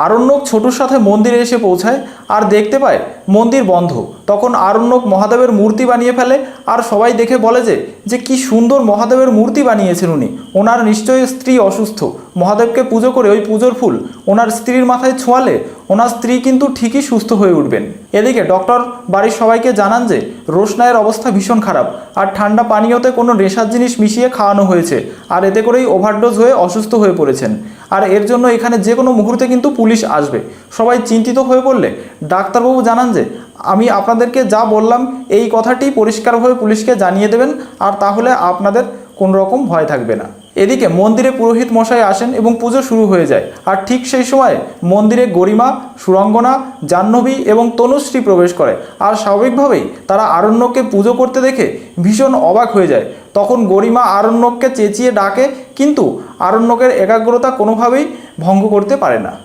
আরণ্যক ছোটুর সাথে মন্দিরে এসে পৌঁছায় আর দেখতে পায় মন্দির বন্ধ। তখন আরণ্যক মহাদেবের মূর্তি বানিয়ে ফেলে আর সবাই দেখে বলে যে কি সুন্দর মহাদেবের মূর্তি বানিয়েছেন উনি, ওনার নিশ্চয়ই স্ত্রী অসুস্থ, মহাদেবকে পুজো করে ওই পুজোর ফুল ওনার স্ত্রীর মাথায় ছোঁয়ালে ওনার স্ত্রী কিন্তু ঠিকই সুস্থ হয়ে উঠবেন। এদিকে ডক্টর বাড়ির সবাইকে জানান যে রোশনাইয়ের অবস্থা ভীষণ খারাপ আর ঠান্ডা পানীয়তে কোনো নেশার জিনিস মিশিয়ে খাওয়ানো হয়েছে আর এতে করেই ওভারডোজ হয়ে অসুস্থ হয়ে পড়েছেন আর এর জন্য এখানে যে কোনো মুহূর্তে কিন্তু পুলিশ আসবে। সবাই চিন্তিত হয়ে পড়লে ডাক্তারবাবু জানান যে আমি আপনাদেরকে যা বললাম এই কথাটি পরিষ্কারভাবে পুলিশকে জানিয়ে দেবেন আর তাহলে আপনাদের কোনো রকম ভয় থাকবে না। এদিকে মন্দিরে পুরোহিত মশাই আসেন এবং পুজো শুরু হয়ে যায় আর ঠিক সেই সময় মন্দিরে গরিমা, সুরঙ্গনা, জাহ্নবী এবং তনুশ্রী প্রবেশ করে আর স্বাভাবিকভাবেই তারা আরণ্যককে পুজো করতে দেখে ভীষণ অবাক হয়ে যায়। তখন গরিমা আরণ্যককে চেঁচিয়ে ডাকে কিন্তু আরণ্যকের একাগ্রতা কোনোভাবেই ভঙ্গ করতে পারে না।